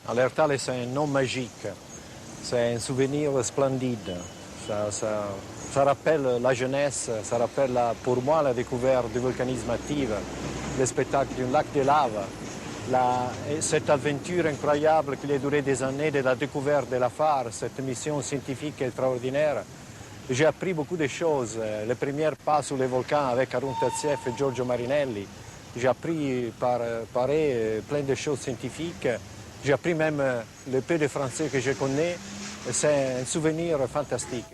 Alertale, c'est un nom magique. C'est un souvenir splendide. Ça rappelle la jeunesse, ça rappelle pour moi la découverte du volcanisme actif, le spectacle d'un lac de lave, cette aventure incroyable qui a duré des années de la découverte de la phare, cette mission scientifique extraordinaire. J'ai appris beaucoup de choses. Les premiers pas sur les volcans avec Harun Taziev et Giorgio Marinelli. J'ai appris par eux plein de choses scientifiques. J'ai appris même le peu de français que je connais. C'est un souvenir fantastique.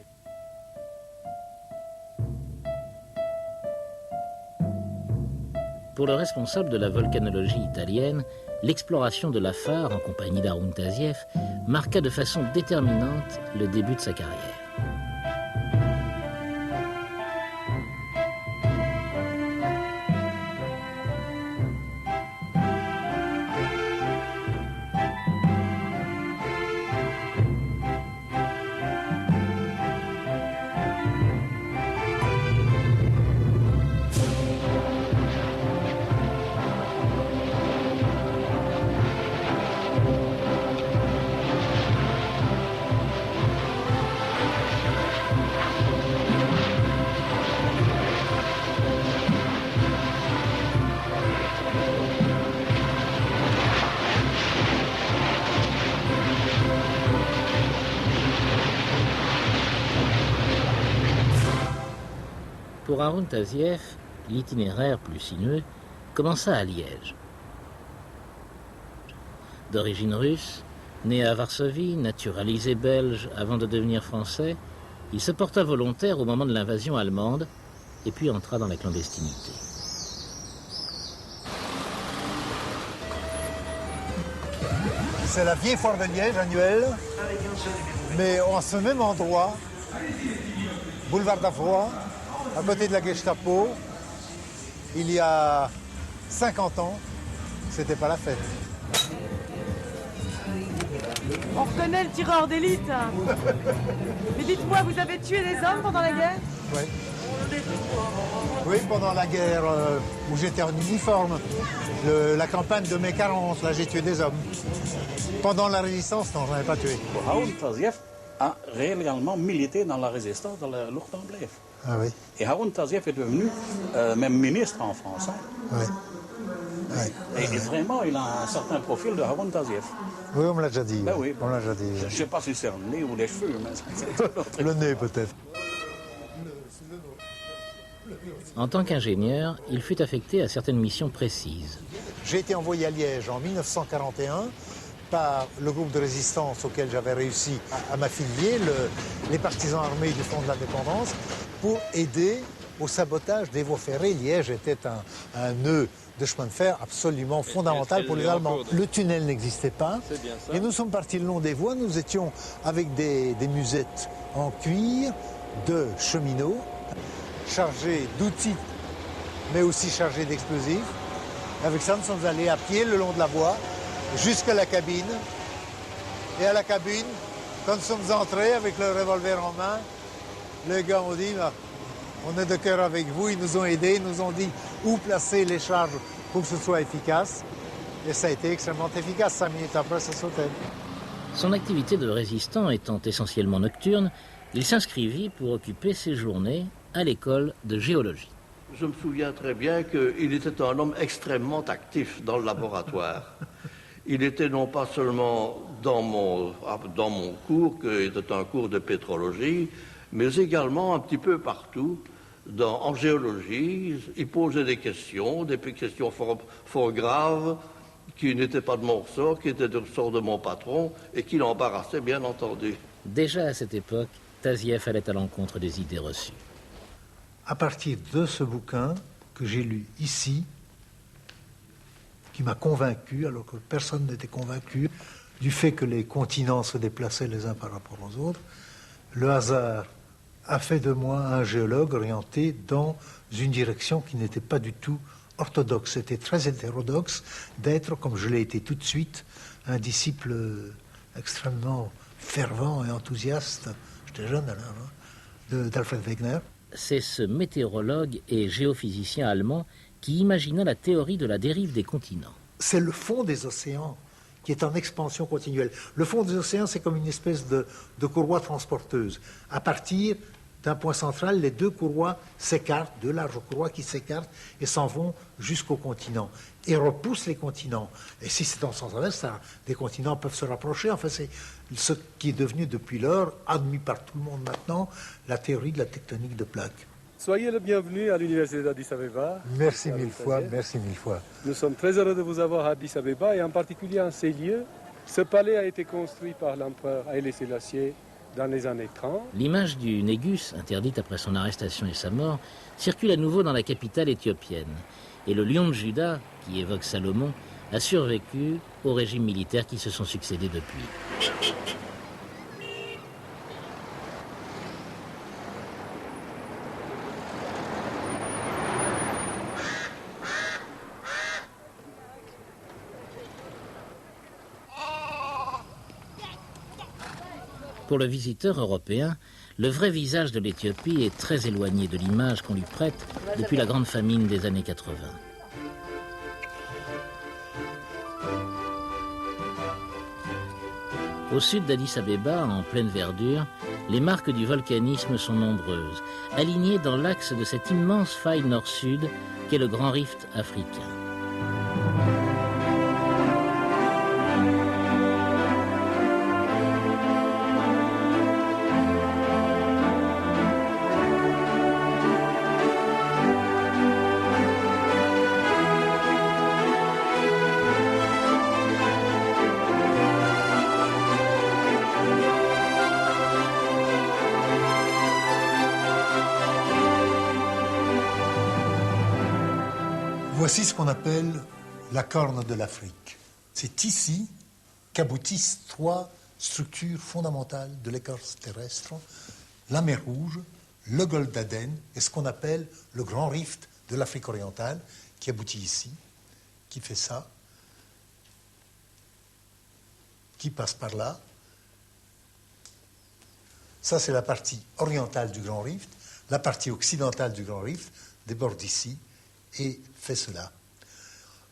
Pour le responsable de la volcanologie italienne, l'exploration de la phare en compagnie d'Harun Taziev marqua de façon déterminante le début de sa carrière. Pour Harun Taziev, l'itinéraire plus sinueux commença à Liège. D'origine russe, né à Varsovie, naturalisé belge avant de devenir français, il se porta volontaire au moment de l'invasion allemande et puis entra dans la clandestinité. C'est la vieille foire de Liège annuelle, mais en ce même endroit, boulevard d'Avroy, à côté de la Gestapo, il y a 50 ans, c'était pas la fête. On reconnaît le tireur d'élite. Mais dites-moi, vous avez tué des hommes pendant la guerre? Oui. Oui, pendant la guerre où j'étais en uniforme, la campagne de mai 40, là j'ai tué des hommes. Pendant la résistance, non, j'en ai pas tué. Harun Taziev a réellement milité dans la résistance de la Lufthansa. Ah oui. Et Harun Taziev est devenu même ministre en France. Hein. Oui. Oui. Et vraiment, il a un certain profil de Harun Taziev. Oui, on me l'a déjà dit. Ben oui. On l'a déjà dit. Je ne sais pas si c'est le nez ou les cheveux, mais c'est le nez peut-être. En tant qu'ingénieur, il fut affecté à certaines missions précises. J'ai été envoyé à Liège en 1941 par le groupe de résistance auquel j'avais réussi à m'affilier, les partisans armés du Front de l'Indépendance, pour aider au sabotage des voies ferrées. Liège était un nœud de chemin de fer absolument fondamental pour les Allemands. Le tunnel n'existait pas et nous sommes partis le long des voies. Nous étions avec des musettes en cuir de cheminots, chargés d'outils mais aussi chargés d'explosifs. Avec ça, nous sommes allés à pied le long de la voie jusqu'à la cabine. Et à la cabine, quand nous sommes entrés avec le revolver en main, les gars ont dit on est de cœur avec vous, ils nous ont aidés, ils nous ont dit où placer les charges pour que ce soit efficace. Et ça a été extrêmement efficace, 5 minutes après, ça sautait. Son activité de résistant étant essentiellement nocturne, il s'inscrivit pour occuper ses journées à l'école de géologie. Je me souviens très bien qu'il était un homme extrêmement actif dans le laboratoire. Il était non pas seulement dans mon cours, qui était un cours de pétrologie, mais également un petit peu partout. En géologie, il posait des questions fort graves, qui n'étaient pas de mon ressort, qui étaient du ressort de mon patron, et qui l'embarrassaient, bien entendu. Déjà à cette époque, Taziev allait à l'encontre des idées reçues. À partir de ce bouquin que j'ai lu ici, qui m'a convaincu, alors que personne n'était convaincu, du fait que les continents se déplaçaient les uns par rapport aux autres, le hasard a fait de moi un géologue orienté dans une direction qui n'était pas du tout orthodoxe. C'était très hétérodoxe d'être, comme je l'ai été tout de suite, un disciple extrêmement fervent et enthousiaste, j'étais jeune alors, d'Alfred Wegener. C'est ce météorologue et géophysicien allemand qui imagina la théorie de la dérive des continents. C'est le fond des océans qui est en expansion continuelle. Le fond des océans, c'est comme une espèce de courroie transporteuse. À partir d'un point central, les deux courroies s'écartent, deux larges courroies qui s'écartent et s'en vont jusqu'au continent et repoussent les continents. Et si c'est en sens inverse, des continents peuvent se rapprocher. Enfin, c'est ce qui est devenu depuis lors, admis par tout le monde maintenant, la théorie de la tectonique de plaques. Soyez le bienvenu à l'université d'Addis Abeba. Merci mille fois, merci mille fois. Nous sommes très heureux de vous avoir à Addis Abeba et en particulier en ces lieux. Ce palais a été construit par l'empereur Haïlé Sélassié dans les années 30. L'image du Négus, interdite après son arrestation et sa mort, circule à nouveau dans la capitale éthiopienne. Et le lion de Juda, qui évoque Salomon, a survécu aux régimes militaires qui se sont succédés depuis. Pour le visiteur européen, le vrai visage de l'Éthiopie est très éloigné de l'image qu'on lui prête depuis la grande famine des années 80. Au sud d'Addis Abeba, en pleine verdure, les marques du volcanisme sont nombreuses, alignées dans l'axe de cette immense faille nord-sud qu'est le Grand Rift africain. Voici ce qu'on appelle la corne de l'Afrique. C'est ici qu'aboutissent trois structures fondamentales de l'écorce terrestre, la mer Rouge, le golfe d'Aden et ce qu'on appelle le grand rift de l'Afrique orientale, qui aboutit ici, qui fait ça, qui passe par là. Ça, c'est la partie orientale du grand rift. La partie occidentale du grand rift déborde ici et fait cela.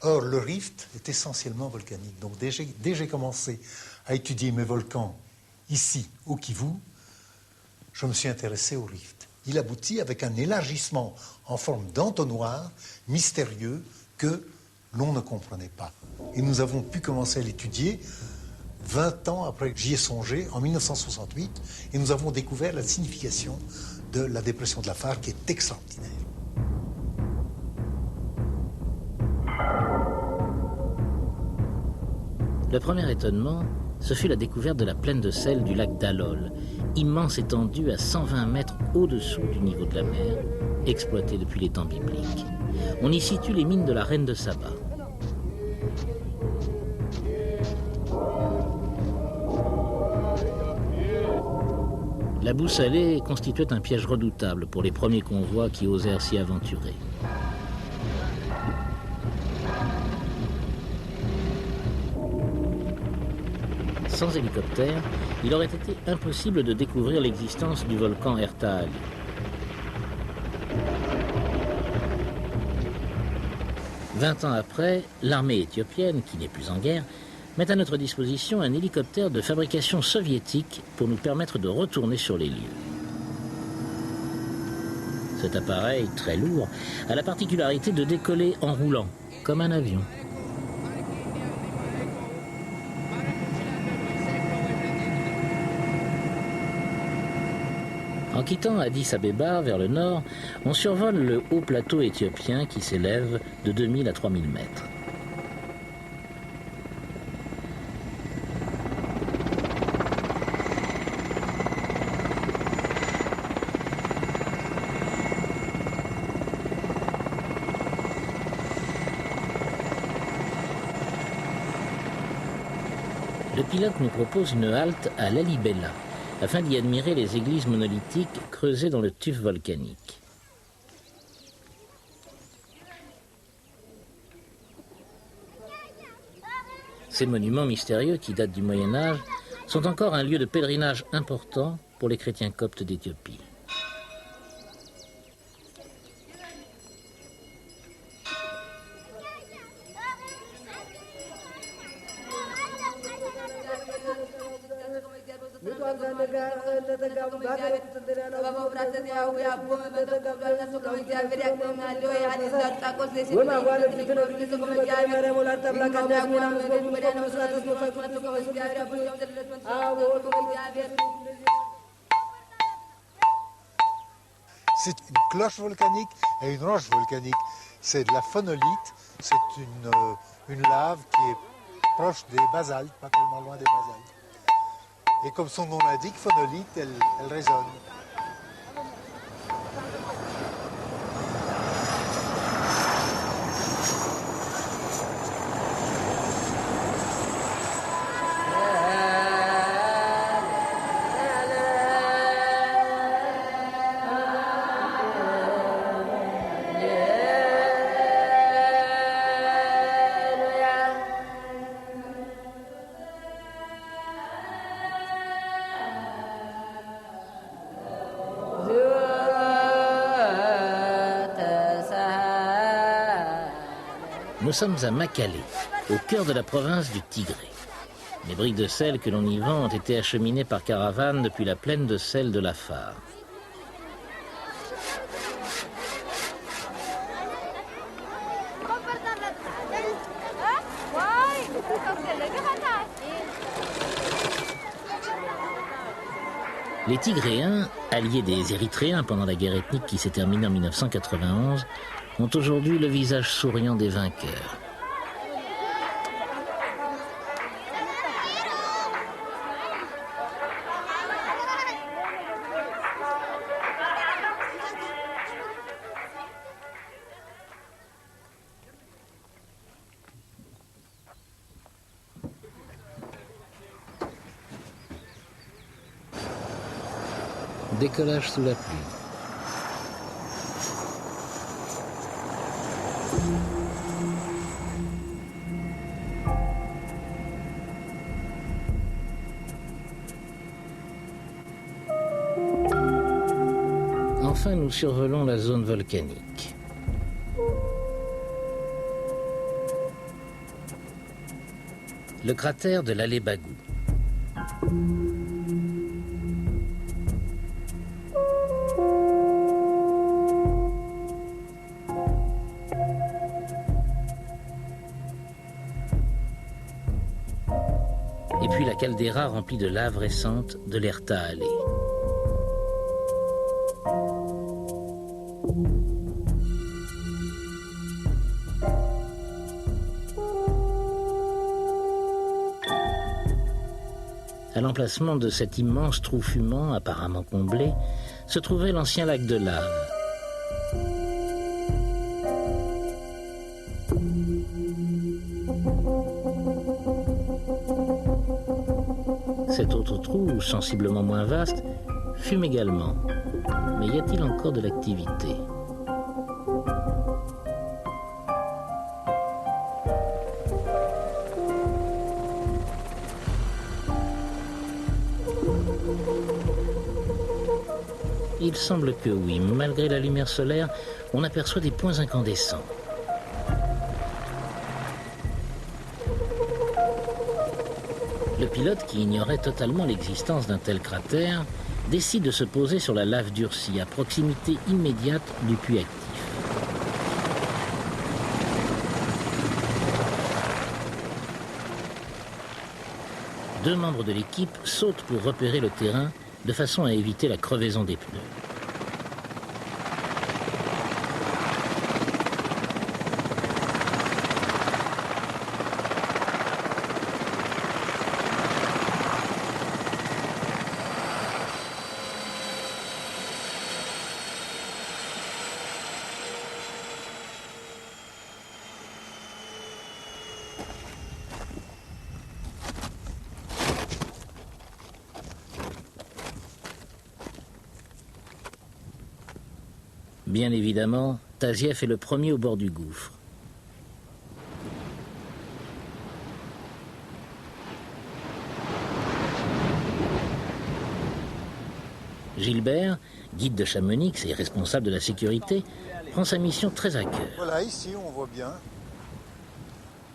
Or, le rift est essentiellement volcanique. Donc, dès que j'ai commencé à étudier mes volcans ici, au Kivu, je me suis intéressé au rift. Il aboutit avec un élargissement en forme d'entonnoir mystérieux que l'on ne comprenait pas. Et nous avons pu commencer à l'étudier 20 ans après que j'y ai songé, en 1968, et nous avons découvert la signification de la dépression de la Far, qui est extraordinaire. Le premier étonnement, ce fut la découverte de la plaine de sel du lac Dalol, immense étendue à 120 mètres au-dessous du niveau de la mer, exploitée depuis les temps bibliques. On y situe les mines de la reine de Saba. La boue salée constituait un piège redoutable pour les premiers convois qui osèrent s'y aventurer. Sans hélicoptère, il aurait été impossible de découvrir l'existence du volcan Ertaal. « 20 ans après, l'armée éthiopienne, qui n'est plus en guerre, met à notre disposition un hélicoptère de fabrication soviétique pour nous permettre de retourner sur les lieux. Cet appareil, très lourd, a la particularité de décoller en roulant, comme un avion. En quittant Addis Abeba vers le nord, on survole le haut plateau éthiopien qui s'élève de 2000 à 3000 mètres. Le pilote nous propose une halte à Lalibela, afin d'y admirer les églises monolithiques creusées dans le tuf volcanique. Ces monuments mystérieux qui datent du Moyen-Âge sont encore un lieu de pèlerinage important pour les chrétiens coptes d'Éthiopie. C'est une cloche volcanique et une roche volcanique. C'est de la phonolite, c'est une lave qui est proche des basaltes, pas tellement loin des basaltes. Et comme son nom l'indique, phonolite, elle résonne. Nous sommes à Makallé, au cœur de la province du Tigré. Les briques de sel que l'on y vend ont été acheminées par caravane depuis la plaine de sel de l'Afar. Les Tigréens, alliés des Érythréens pendant la guerre ethnique qui s'est terminée en 1991, ont aujourd'hui le visage souriant des vainqueurs. Décollage sous la pluie. Enfin, nous survolons la zone volcanique. Le cratère de l'Allée Bagou. Et puis la caldeira remplie de lave récente de l'Erta Allée. À l'emplacement de cet immense trou fumant, apparemment comblé, se trouvait l'ancien lac de lave. Cet autre trou, sensiblement moins vaste, fume également. Mais y a-t-il encore de l'activité ? Il semble que oui, malgré la lumière solaire, on aperçoit des points incandescents. Le pilote, qui ignorait totalement l'existence d'un tel cratère, décide de se poser sur la lave durcie, à proximité immédiate du puits actif. Deux membres de l'équipe sautent pour repérer le terrain de façon à éviter la crevaison des pneus. Bien évidemment, Tazieff est le premier au bord du gouffre. Gilbert, guide de Chamonix et responsable de la sécurité, prend sa mission très à cœur. Voilà, ici on voit bien.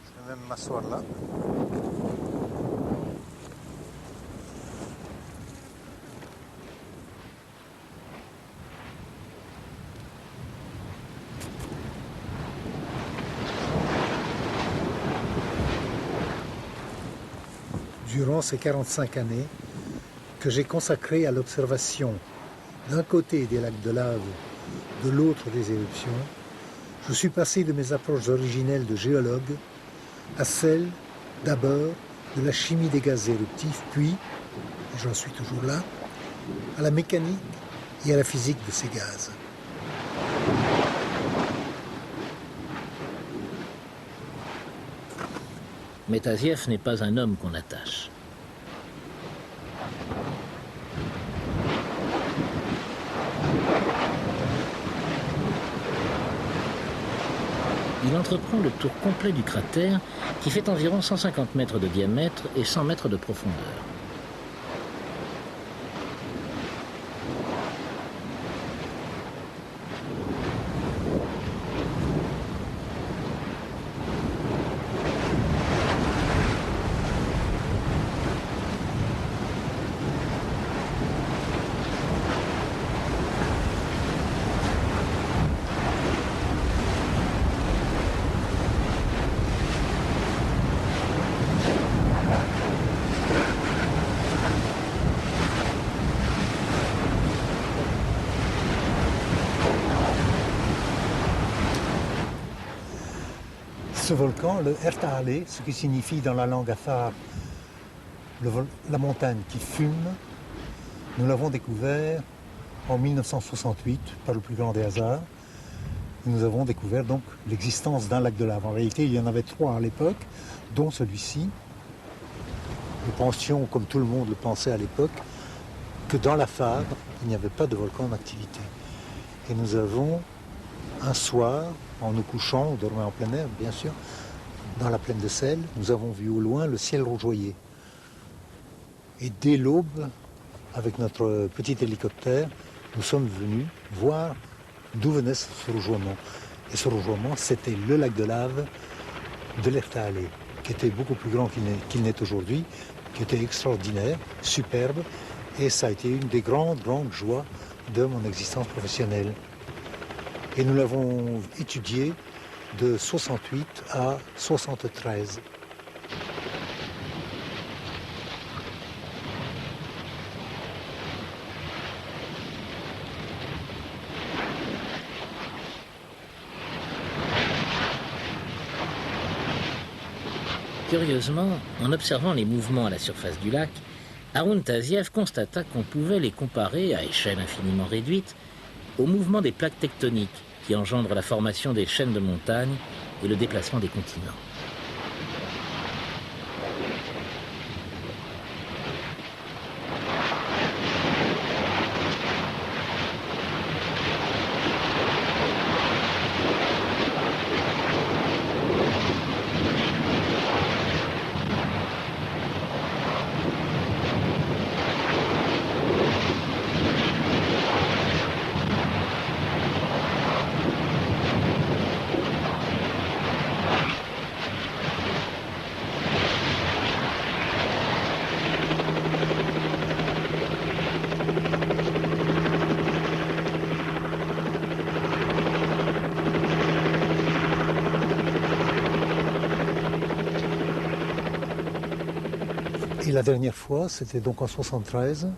Je vais même m'asseoir là. durant ces 45 années que j'ai consacrées à l'observation d'un côté des lacs de lave, de l'autre des éruptions, je suis passé de mes approches originelles de géologue à celles, d'abord, de la chimie des gaz éruptifs, puis, et j'en suis toujours là, à la mécanique et à la physique de ces gaz. Metaziev n'est pas un homme qu'on attache. Il entreprend le tour complet du cratère qui fait environ 150 mètres de diamètre et 100 mètres de profondeur. Ce volcan, le Ertaale, ce qui signifie dans la langue afar la montagne qui fume, nous l'avons découvert en 1968 par le plus grand des hasards. Nous avons découvert donc l'existence d'un lac de lave. En réalité, il y en avait 3 à l'époque, dont celui-ci. Nous pensions, comme tout le monde le pensait à l'époque, que dans la Fave, il n'y avait pas de volcan en activité. Et nous avons, un soir, en nous couchant, on dormait en plein air, bien sûr, dans la plaine de Selle, nous avons vu au loin le ciel rougeoyer. Et dès l'aube, avec notre petit hélicoptère, nous sommes venus voir d'où venait ce rougeoiement. Et ce rougeoiement, c'était le lac de lave de l'Ertaale, qui était beaucoup plus grand qu'il n'est aujourd'hui, qui était extraordinaire, superbe, et ça a été une des grandes joies de mon existence professionnelle. Et nous l'avons étudié de 68 à 73. Curieusement, en observant les mouvements à la surface du lac, Haroun Taziev constata qu'on pouvait les comparer, à échelle infiniment réduite, aux mouvements des plaques tectoniques qui engendrent la formation des chaînes de montagnes et le déplacement des continents. Et la dernière fois, c'était donc en 73,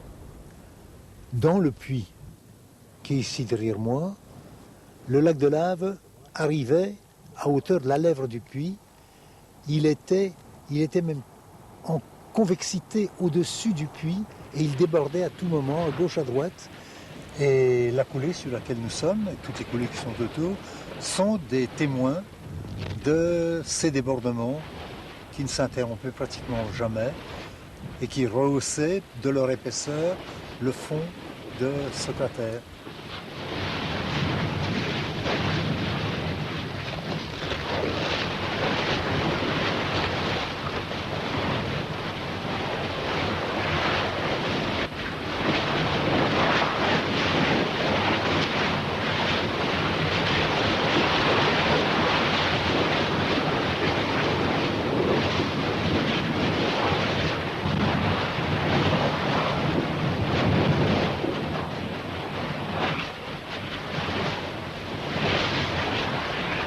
dans le puits qui est ici derrière moi, le lac de lave arrivait à hauteur de la lèvre du puits. Il était même en convexité au-dessus du puits et il débordait à tout moment, à gauche, à droite. Et la coulée sur laquelle nous sommes, et toutes les coulées qui sont autour, sont des témoins de ces débordements qui ne s'interrompaient pratiquement jamais et qui rehaussaient de leur épaisseur le fond de ce cratère.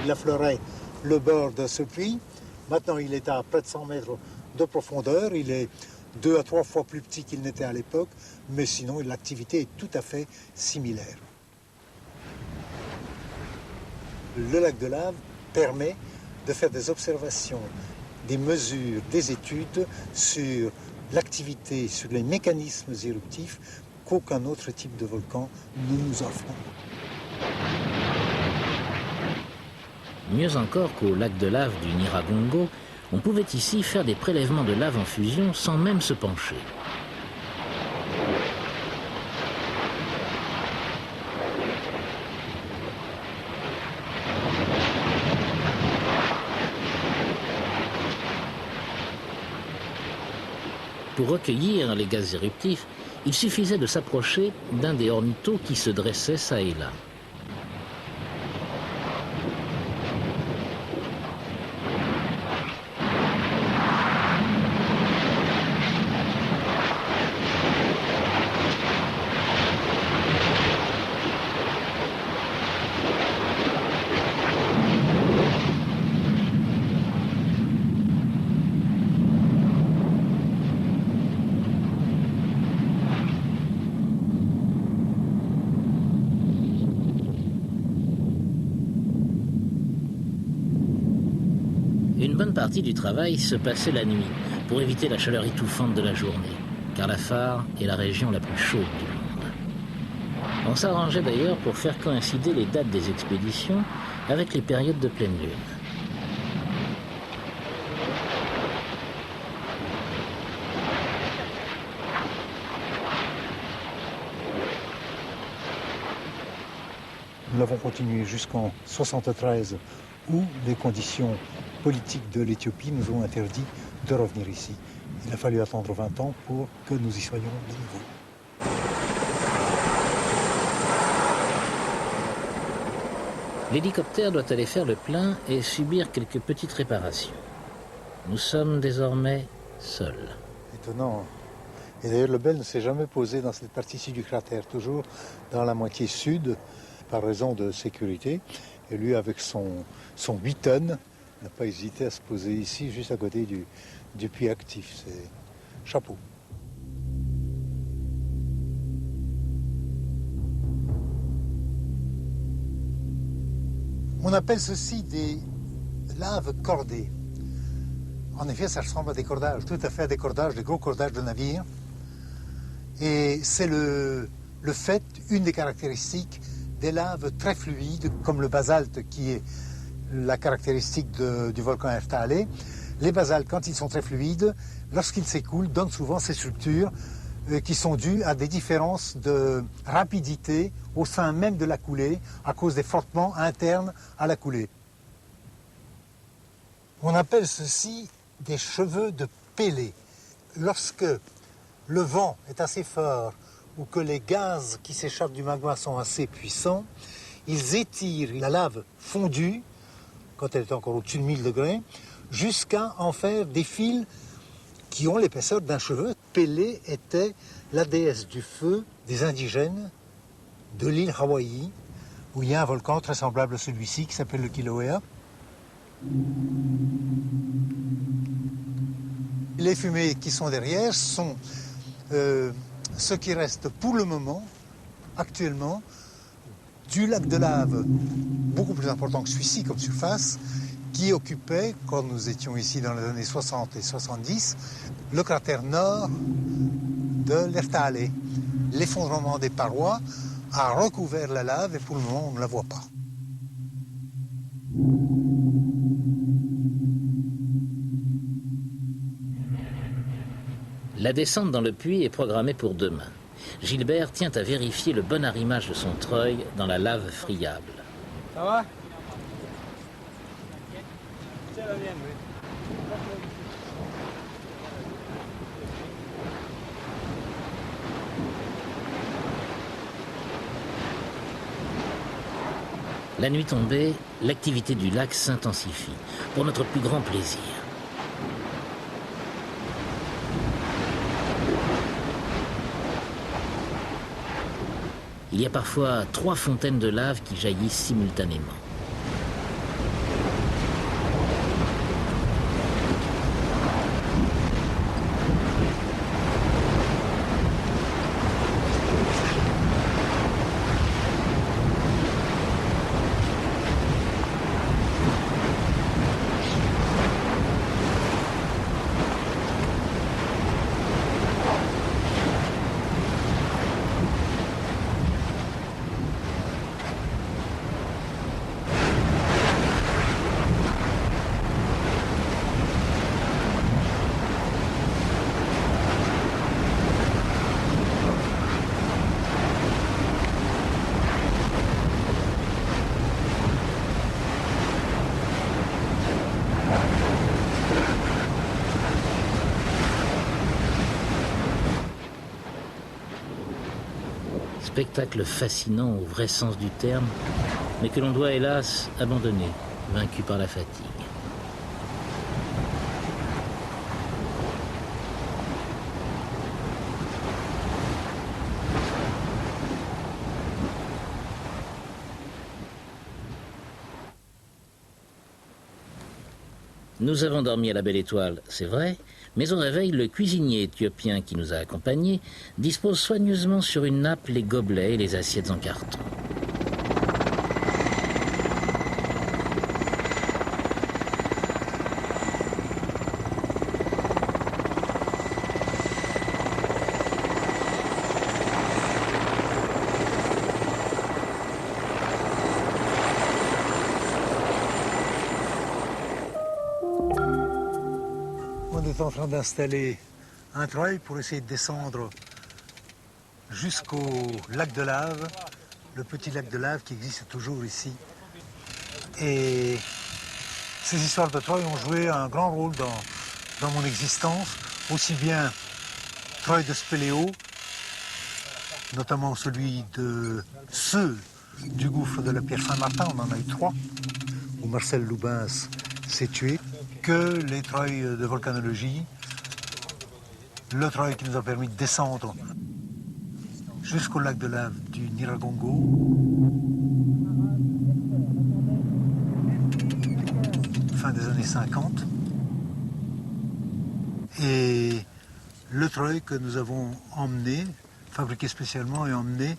Il affleurait le bord de ce puits. Maintenant, il est à près de 100 mètres de profondeur. Il est 2 à 3 fois plus petit qu'il n'était à l'époque, mais sinon l'activité est tout à fait similaire. Le lac de lave permet de faire des observations, des mesures, des études sur l'activité, sur les mécanismes éruptifs qu'aucun autre type de volcan ne nous offre. Mieux encore qu'au lac de lave du Nyiragongo, on pouvait ici faire des prélèvements de lave en fusion sans même se pencher. Pour recueillir les gaz éruptifs, il suffisait de s'approcher d'un des ornithos qui se dressait çà et là. Une bonne partie du travail se passait la nuit pour éviter la chaleur étouffante de la journée, car la Far est la région la plus chaude du monde. On s'arrangeait d'ailleurs pour faire coïncider les dates des expéditions avec les périodes de pleine lune. Nous l'avons continué jusqu'en 1973, où les conditions politiques de l'Éthiopie nous ont interdit de revenir ici. Il a fallu attendre 20 ans pour que nous y soyons de nouveau. L'hélicoptère doit aller faire le plein et subir quelques petites réparations. Nous sommes désormais seuls. Étonnant. Et d'ailleurs, le Bell ne s'est jamais posé dans cette partie-ci du cratère, toujours dans la moitié sud, par raison de sécurité. Et lui, avec son 8 tonnes, n'a pas hésité à se poser ici, juste à côté du puits actif. C'est chapeau. On appelle ceci des laves cordées. En effet, ça ressemble à des cordages, tout à fait à des cordages, des gros cordages de navires. Et c'est le fait, une des caractéristiques des laves très fluides, comme le basalte qui est la caractéristique du volcan Erthale. Les basaltes, quand ils sont très fluides, lorsqu'ils s'écoulent, donnent souvent ces structures qui sont dues à des différences de rapidité au sein même de la coulée, à cause des frottements internes à la coulée. On appelle ceci des cheveux de Pélée. Lorsque le vent est assez fort ou que les gaz qui s'échappent du magma sont assez puissants, ils étirent la lave fondue, quand elle est encore au-dessus de 1000 degrés, jusqu'à en faire des fils qui ont l'épaisseur d'un cheveu. Pélée était la déesse du feu des indigènes de l'île Hawaï, où il y a un volcan très semblable à celui-ci qui s'appelle le Kilauea. Les fumées qui sont derrière sont ce qui reste pour le moment, actuellement, du lac de lave, beaucoup plus important que celui-ci comme surface, qui occupait, quand nous étions ici dans les années 60 et 70, le cratère nord de l'Erthale. L'effondrement des parois a recouvert la lave et pour le moment on ne la voit pas. La descente dans le puits est programmée pour demain. Gilbert tient à vérifier le bon arrimage de son treuil dans la lave friable. Ça va? La nuit tombée, l'activité du lac s'intensifie, pour notre plus grand plaisir. Il y a parfois 3 fontaines de lave qui jaillissent simultanément. spectacle fascinant au vrai sens du terme, mais que l'on doit hélas abandonner, vaincu par la fatigue. Nous avons dormi à la Belle Étoile, c'est vrai, mais au réveil, le cuisinier éthiopien qui nous a accompagnés dispose soigneusement sur une nappe les gobelets et les assiettes en carton. On est en train d'installer un treuil pour essayer de descendre jusqu'au lac de lave, le petit lac de lave qui existe toujours ici. Et ces histoires de treuil ont joué un grand rôle dans mon existence, aussi bien treuil de spéléo, notamment celui de ceux du gouffre de la Pierre Saint-Martin, on en a eu 3, où Marcel Loubens s'est tué, que les treuils de volcanologie, le treuil qui nous a permis de descendre jusqu'au lac de lave du Nyiragongo, fin des années 50, et le treuil que nous avons emmené, fabriqué spécialement et emmené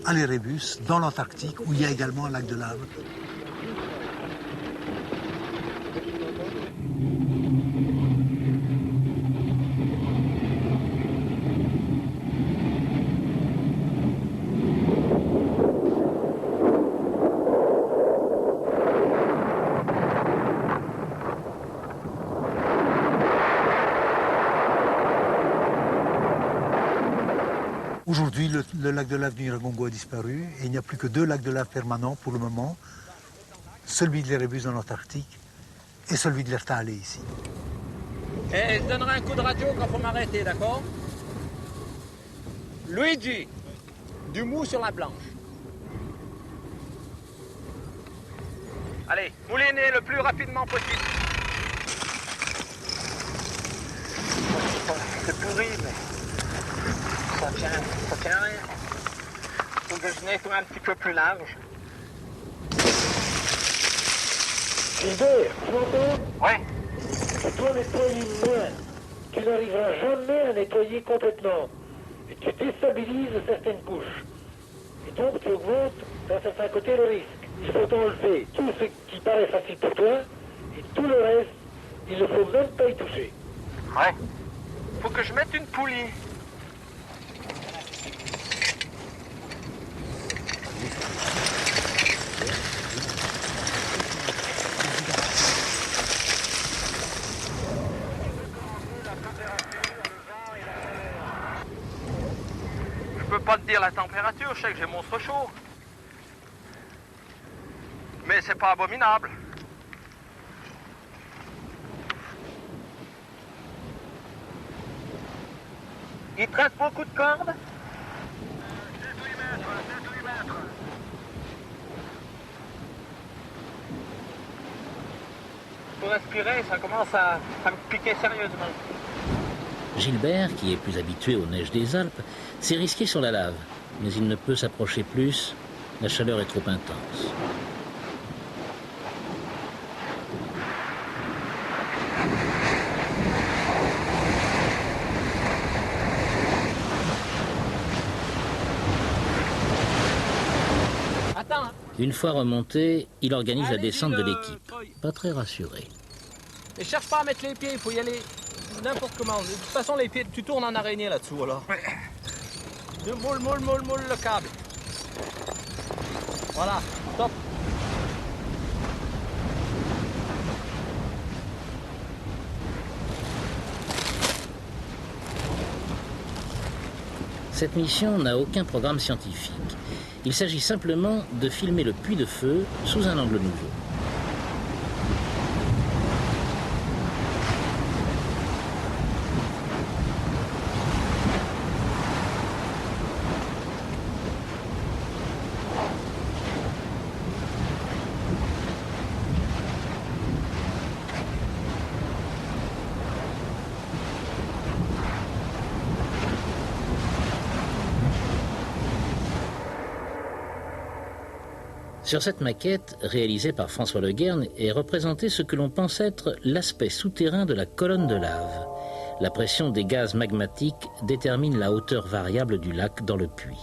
à l'Erebus, dans l'Antarctique, où il y a également un lac de lave. Aujourd'hui, le lac de lave du Nyiragongo a disparu et il n'y a plus que 2 lacs de lave permanents pour le moment, celui de l'Erebus dans l'Antarctique et celui de l'Ertale ici. Et je donnerai un coup de radio quand il faut m'arrêter, d'accord? Luigi, du mou sur la blanche. Allez, moulinez le plus rapidement possible. C'est pourri, mais ça tient rien. Faut que je nettoie un petit peu plus large. Gilbert, tu m'entends? Ouais. Tu dois nettoyer moins. Tu n'arriveras jamais à nettoyer complètement. Et tu déstabilises certaines couches. Et donc tu augmentes d'un certain côté le risque. Il faut enlever tout ce qui paraît facile pour toi, et tout le reste, il ne faut même pas y toucher. Ouais. Faut que je mette une poulie. Je peux pas te dire la température, je sais que j'ai monstre chaud. Mais c'est pas abominable. Il te reste beaucoup de cordes? 7 mètres. Pour respirer, ça commence à me piquer sérieusement. Gilbert, qui est plus habitué aux neiges des Alpes, s'est risqué sur la lave, mais il ne peut s'approcher plus, la chaleur est trop intense. Une fois remonté, il organise la descente de l'équipe. Pas très rassuré. Et cherche pas à mettre les pieds, il faut y aller n'importe comment. De toute façon, les pieds, tu tournes en araignée là-dessous, alors. Moule le câble. Voilà, stop. Cette mission n'a aucun programme scientifique. Il s'agit simplement de filmer le puits de feu sous un angle nouveau. Sur cette maquette, réalisée par François Le Guern, est représenté ce que l'on pense être l'aspect souterrain de la colonne de lave. La pression des gaz magmatiques détermine la hauteur variable du lac dans le puits.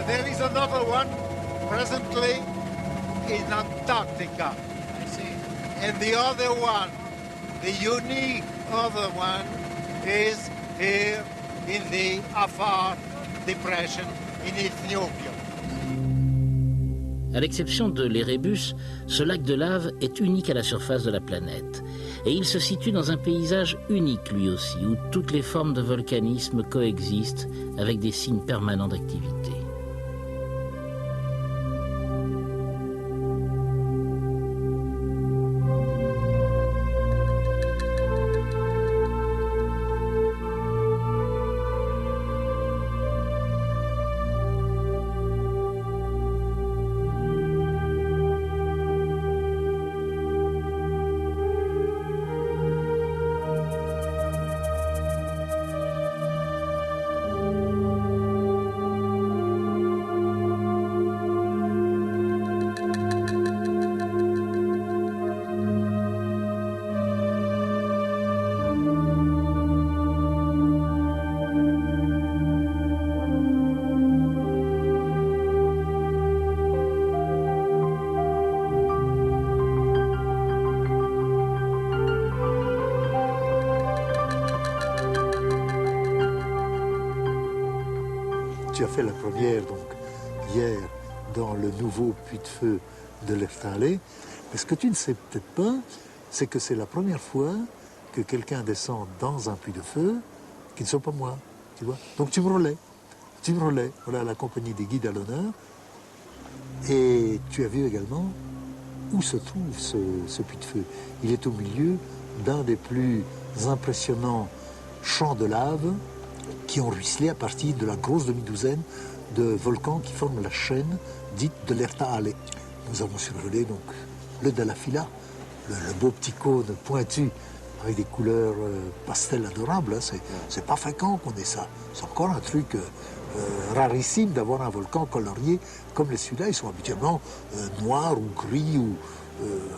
There is another one presently in Antarctica. I see. And the other one, the unique other one, is here in the Afar Depression in Ethiopia. À l'exception de l'Erebus, ce lac de lave est unique à la surface de la planète. Et il se situe dans un paysage unique lui aussi, où toutes les formes de volcanisme coexistent avec des signes permanents d'activité. Tu as fait la première, donc, hier, dans le nouveau puits de feu de l'Eftalé. Mais ce que tu ne sais peut-être pas, c'est que c'est la première fois que quelqu'un descend dans un puits de feu qui ne soit pas moi, tu vois. Donc tu me relais. Voilà la compagnie des guides à l'honneur. Et tu as vu également où se trouve ce puits de feu. Il est au milieu d'un des plus impressionnants champs de lave qui ont ruisselé à partir de la grosse demi-douzaine de volcans qui forment la chaîne dite de l'Ertaale. Nous avons survolé donc le Dalafila, le beau petit cône pointu avec des couleurs pastel adorables. C'est pas fréquent qu'on ait ça. C'est encore un truc rarissime d'avoir un volcan colorié comme celui-là. Ils sont habituellement noirs ou gris ou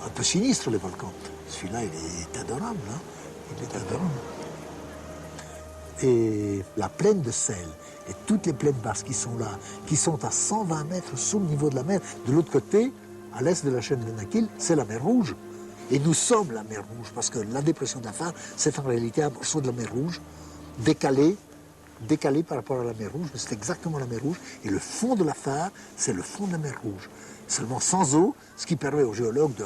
un peu sinistres, les volcans. Celui-là, il est adorable. Hein. Il est adorable. Et la plaine de sel et toutes les plaines basses qui sont là, qui sont à 120 mètres sous le niveau de la mer, de l'autre côté, à l'est de la chaîne de Nakil, c'est la mer Rouge. Et nous sommes la mer Rouge, parce que la dépression d'Afar, c'est en réalité un morceau de la mer Rouge, décalé par rapport à la mer Rouge, mais c'est exactement la mer Rouge. Et le fond de l'Afar, c'est le fond de la mer Rouge. Seulement sans eau, ce qui permet aux géologues de...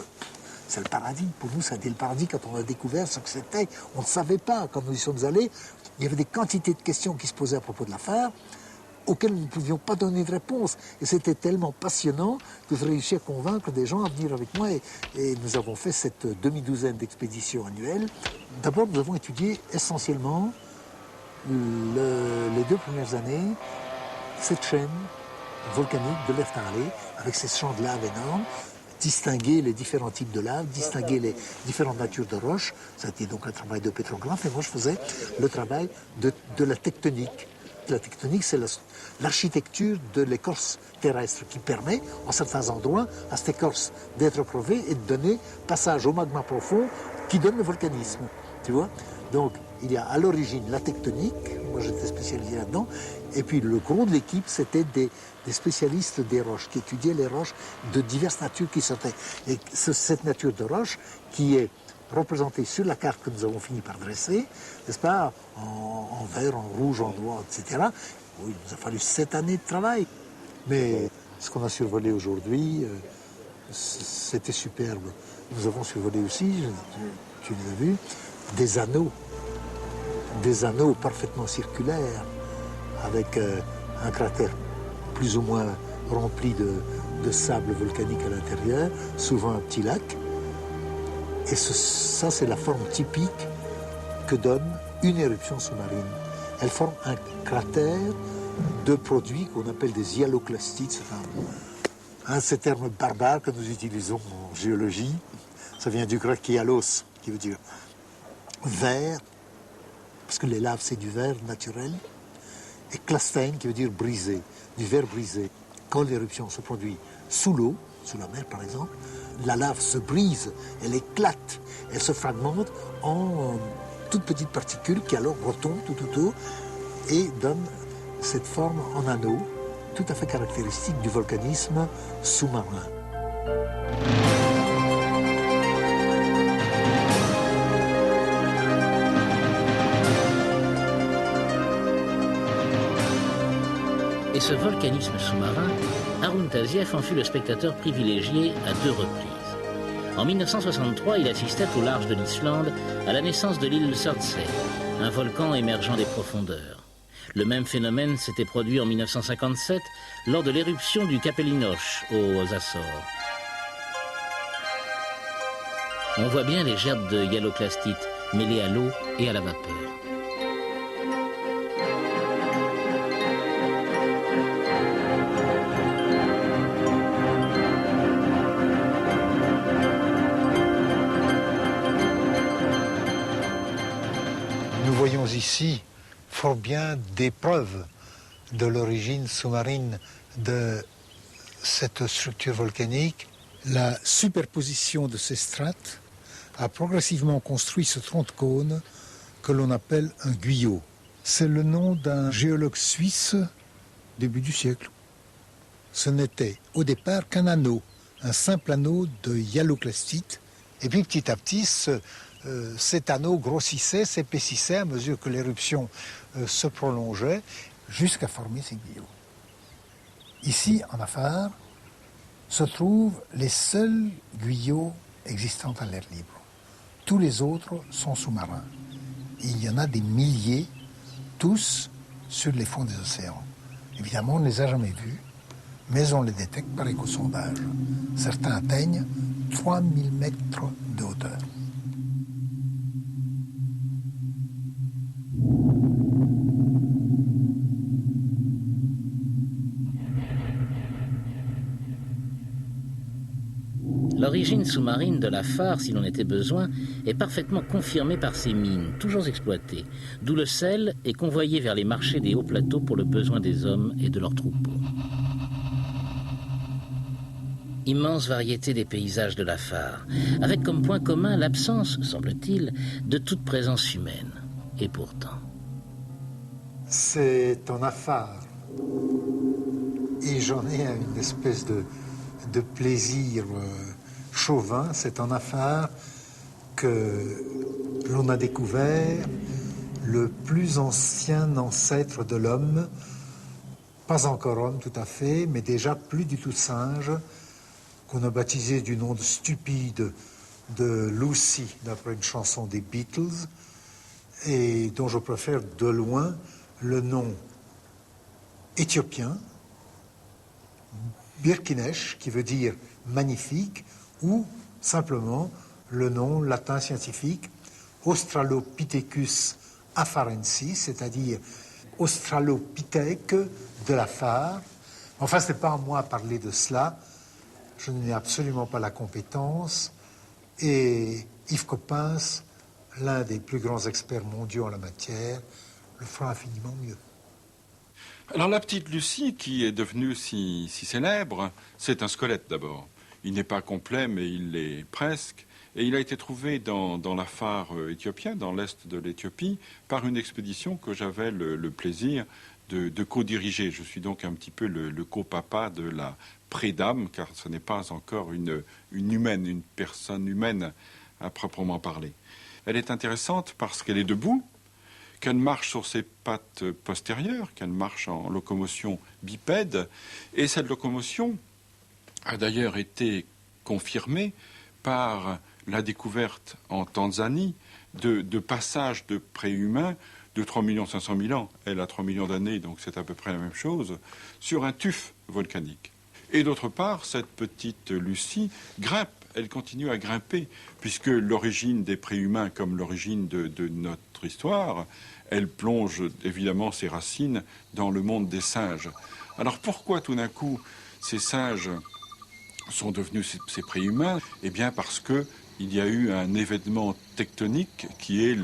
C'est le paradis. Pour nous, ça a été le paradis quand on a découvert ce que c'était. On ne savait pas. Quand nous y sommes allés, il y avait des quantités de questions qui se posaient à propos de l'affaire auxquelles nous ne pouvions pas donner de réponse. Et c'était tellement passionnant que j'ai réussi à convaincre des gens à venir avec moi. Et nous avons fait cette demi-douzaine d'expéditions annuelles. D'abord, nous avons étudié essentiellement les 2 premières années cette chaîne volcanique de l'Eftalé avec ses champs de lave énormes, distinguer les différents types de lave, distinguer les différentes natures de roches. Ça a été donc un travail de pétrographe, et moi je faisais le travail de la tectonique. La tectonique, c'est l'architecture de l'écorce terrestre qui permet, en certains endroits, à cette écorce d'être crevée et de donner passage au magma profond qui donne le volcanisme. Tu vois ? Donc, il y a à l'origine la tectonique, moi j'étais spécialisé là-dedans, et puis le gros de l'équipe, c'était des spécialistes des roches, qui étudiaient les roches de diverses natures qui sortaient. Et cette nature de roche, qui est représentée sur la carte que nous avons fini par dresser, n'est-ce pas, en vert, en rouge, en noir, etc. Oui, il nous a fallu 7 années de travail. Mais ce qu'on a survolé aujourd'hui, c'était superbe. Nous avons survolé aussi, tu les as vus, des anneaux parfaitement circulaires, avec un cratère plus ou moins rempli de sable volcanique à l'intérieur, souvent un petit lac. Et ça, c'est la forme typique que donne une éruption sous-marine. Elle forme un cratère de produits qu'on appelle des hyaloclastites. C'est ces termes barbares que nous utilisons en géologie. Ça vient du grec hyalos, qui veut dire verre, parce que les laves, c'est du verre naturel. Et klastein, qui veut dire brisé, du verre brisé. Quand l'éruption se produit sous l'eau, sous la mer par exemple, la lave se brise, elle éclate, elle se fragmente en toutes petites particules qui alors retombent tout autour et donnent cette forme en anneau tout à fait caractéristique du volcanisme sous-marin. Et ce volcanisme sous-marin, Harun Tazieff en fut le spectateur privilégié à 2 reprises. En 1963, il assistait au large de l'Islande à la naissance de l'île Surtsey, un volcan émergeant des profondeurs. Le même phénomène s'était produit en 1957 lors de l'éruption du Capellinoche aux Açores. On voit bien les gerbes de hyaloclastite mêlées à l'eau et à la vapeur. Nous voyons ici fort bien des preuves de l'origine sous-marine de cette structure volcanique. La superposition de ces strates a progressivement construit ce tronc de cône que l'on appelle un guyot. C'est le nom d'un géologue suisse début du siècle. Ce n'était au départ qu'un anneau, un simple anneau de hyaloclastite. Et puis petit à petit, cet anneau grossissait, s'épaississait à mesure que l'éruption se prolongeait jusqu'à former ces guyots. Ici, en Afar, se trouvent les seuls guyots existants à l'air libre. Tous les autres sont sous-marins. Il y en a des milliers, tous sur les fonds des océans. Évidemment, on ne les a jamais vus, mais on les détecte par échosondage. Certains atteignent 3000 mètres de hauteur. L'origine sous-marine de l'Afar, si l'on était besoin, est parfaitement confirmée par ces mines, toujours exploitées, d'où le sel est convoyé vers les marchés des hauts plateaux pour le besoin des hommes et de leurs troupeaux. Immense variété des paysages de l'Afar, avec comme point commun l'absence, semble-t-il, de toute présence humaine. Et pourtant... C'est en Afar, et j'en ai une espèce de plaisir chauvin, c'est en Afar que l'on a découvert le plus ancien ancêtre de l'homme, pas encore homme tout à fait, mais déjà plus du tout singe, qu'on a baptisé du nom de stupide de Lucy, d'après une chanson des Beatles, et dont je préfère de loin le nom éthiopien, Birkinesh, qui veut dire magnifique, ou simplement le nom latin scientifique Australopithecus afarensis, c'est-à-dire australopithèque de l'Afar. Enfin, ce n'est pas à moi à parler de cela, je n'ai absolument pas la compétence, et Yves Coppens, l'un des plus grands experts mondiaux en la matière, le fera infiniment mieux. Alors la petite Lucie, qui est devenue si célèbre, c'est un squelette d'abord. Il n'est pas complet, mais il l'est presque. Et il a été trouvé dans l'Afar éthiopien, dans l'est de l'Éthiopie, par une expédition que j'avais le plaisir de co-diriger. Je suis donc un petit peu le co-papa de la prédame, car ce n'est pas encore une humaine, une personne humaine à proprement parler. Elle est intéressante parce qu'elle est debout, qu'elle marche sur ses pattes postérieures, qu'elle marche en locomotion bipède. Et cette locomotion a d'ailleurs été confirmée par la découverte en Tanzanie de passages de préhumains de 3 500 000 ans. Elle a 3 millions d'années, donc c'est à peu près la même chose, sur un tuf volcanique. Et d'autre part, cette petite Lucie grimpe, elle continue à grimper, puisque l'origine des préhumains, comme l'origine de notre histoire, elle plonge évidemment ses racines dans le monde des singes. Alors pourquoi tout d'un coup ces singes sont devenus ces préhumains? Eh bien parce que il y a eu un événement tectonique qui est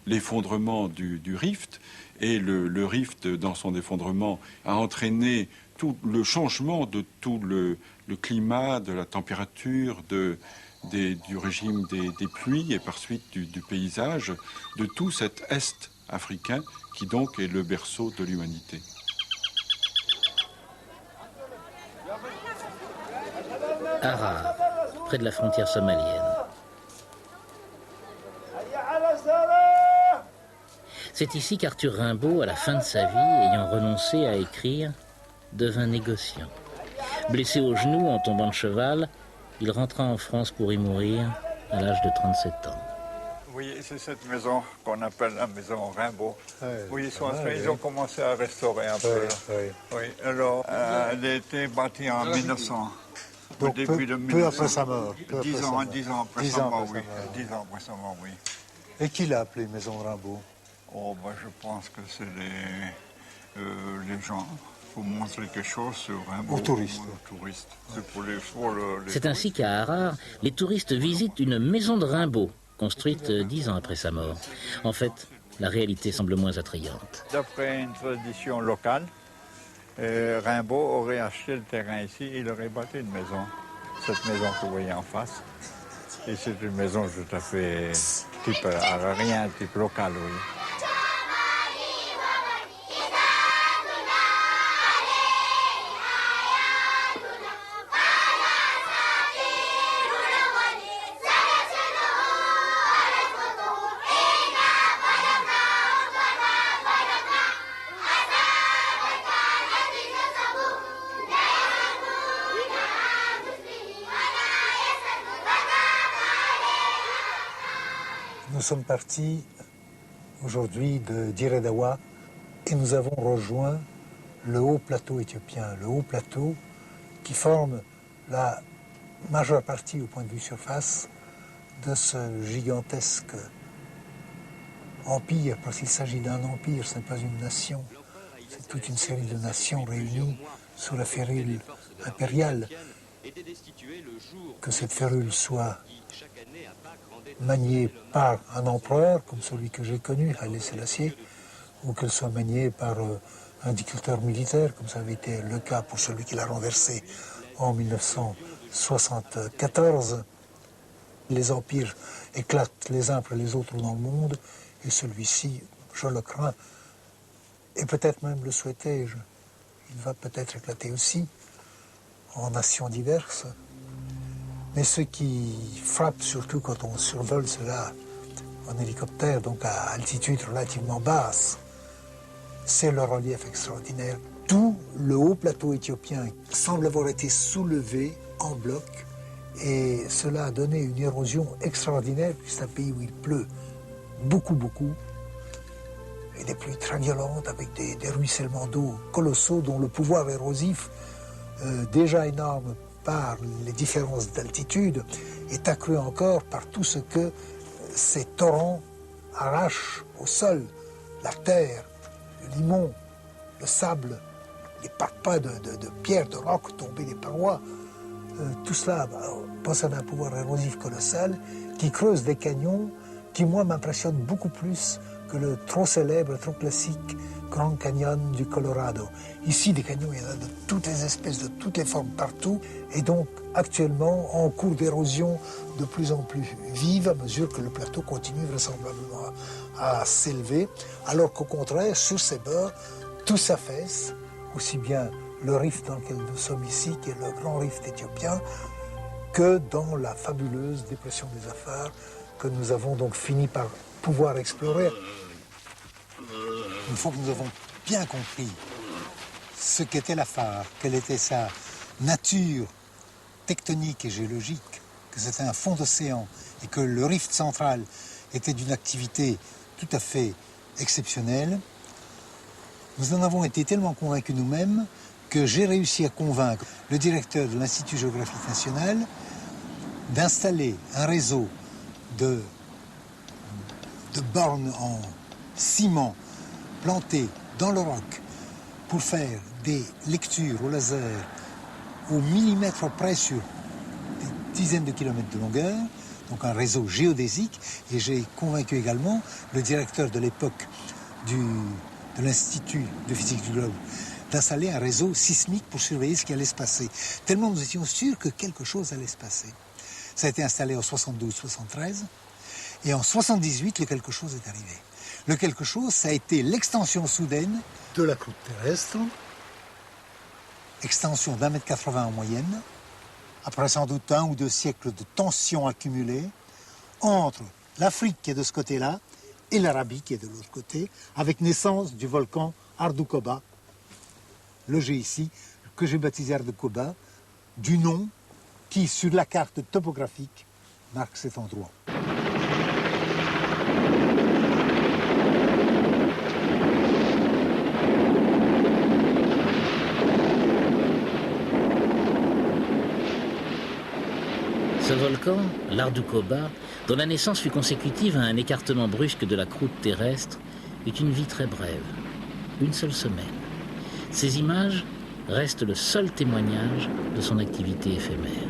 l'effondrement du rift, et le rift, dans son effondrement, a entraîné tout le changement de tout le climat, de la température, du régime des pluies et par suite du paysage, de tout cet Est africain qui donc est le berceau de l'humanité. Harar, près de la frontière somalienne. C'est ici qu'Arthur Rimbaud, à la fin de sa vie, ayant renoncé à écrire, devint négociant. Blessé au genou en tombant de cheval, il rentra en France pour y mourir à l'âge de 37 ans. Oui, c'est cette maison qu'on appelle la maison Rimbaud. Oui, ils ont commencé à restaurer un peu. Oui, alors, elle a été bâtie en 1900. Donc peu après sa mort. 10 ans après sa mort, oui. 10 ans après sa mort, oui. Et qui l'a appelée maison Rimbaud? Oh, ben, je pense que c'est les gens. Il faut montrer quelque chose sur Rimbaud. Aux touristes. C'est ainsi qu'à Harar, les touristes visitent une maison de Rimbaud, construite 10 ans après sa mort. En fait, la réalité semble moins attrayante. D'après une tradition locale, Rimbaud aurait acheté le terrain ici, il aurait bâti une maison. Cette maison que vous voyez en face. Et c'est une maison tout à fait type hararien, type local, oui. Nous sommes partis aujourd'hui de Dire Dawa et nous avons rejoint le haut plateau éthiopien. Le haut plateau qui forme la majeure partie, au point de vue surface, de ce gigantesque empire, parce qu'il s'agit d'un empire, ce n'est pas une nation. C'est toute une série de nations réunies sous la férule impériale. Que cette férule soit maniée par un empereur, comme celui que j'ai connu, Haïlé Sélassié, ou qu'elle soit maniée par un dictateur militaire, comme ça avait été le cas pour celui qui l'a renversé en 1974. Les empires éclatent les uns après les autres dans le monde, et celui-ci, je le crains, et peut-être même le souhaitais-je, il va peut-être éclater aussi, en nations diverses. Mais ce qui frappe surtout quand on survole cela en hélicoptère, donc à altitude relativement basse, c'est le relief extraordinaire. Tout le haut plateau éthiopien semble avoir été soulevé en bloc et cela a donné une érosion extraordinaire, puisque c'est un pays où il pleut beaucoup, et des pluies très violentes avec des ruissellements d'eau colossaux dont le pouvoir érosif, déjà énorme par les différences d'altitude, est accru encore par tout ce que ces torrents arrachent au sol, la terre, le limon, le sable, les pas de pierres, de rocs tombés des parois. Tout cela possède un pouvoir érosif colossal qui creuse des canyons qui, moi, m'impressionnent beaucoup plus que le trop célèbre, trop classique Grand Canyon du Colorado. Ici, des canyons, il y en a de toutes les espèces, de toutes les formes, partout, et donc actuellement en cours d'érosion de plus en plus vive à mesure que le plateau continue vraisemblablement à s'élever, alors qu'au contraire, sur ses bords, tout s'affaisse, aussi bien le rift dans lequel nous sommes ici, qui est le grand rift éthiopien, que dans la fabuleuse dépression des Afars que nous avons donc fini par pouvoir explorer. Une fois que nous avons bien compris ce qu'était l'Afar, quelle était sa nature tectonique et géologique, que c'était un fond d'océan et que le rift central était d'une activité tout à fait exceptionnelle, nous en avons été tellement convaincus nous-mêmes que j'ai réussi à convaincre le directeur de l'Institut géographique national d'installer un réseau de bornes en ciment plantées dans le roc pour faire des lectures au laser au millimètre près sur des dizaines de kilomètres de longueur, donc un réseau géodésique. Et j'ai convaincu également le directeur de l'époque de l'Institut de physique du globe d'installer un réseau sismique pour surveiller ce qui allait se passer. Tellement nous étions sûrs que quelque chose allait se passer. Ça a été installé en 72-73 et en 78, le quelque chose est arrivé. Le quelque chose, ça a été l'extension soudaine de la croûte terrestre, extension d'1,80 m en moyenne, après sans doute 1 ou 2 siècles de tensions accumulées entre l'Afrique qui est de ce côté-là et l'Arabie qui est de l'autre côté, avec naissance du volcan Ardoukoba, logé ici, que j'ai baptisé Ardoukoba, du nom qui, sur la carte topographique, marque cet endroit. Ce volcan, l'Ardoukoba, dont la naissance fut consécutive à un écartement brusque de la croûte terrestre, eut une vie très brève, une seule semaine. Ces images restent le seul témoignage de son activité éphémère.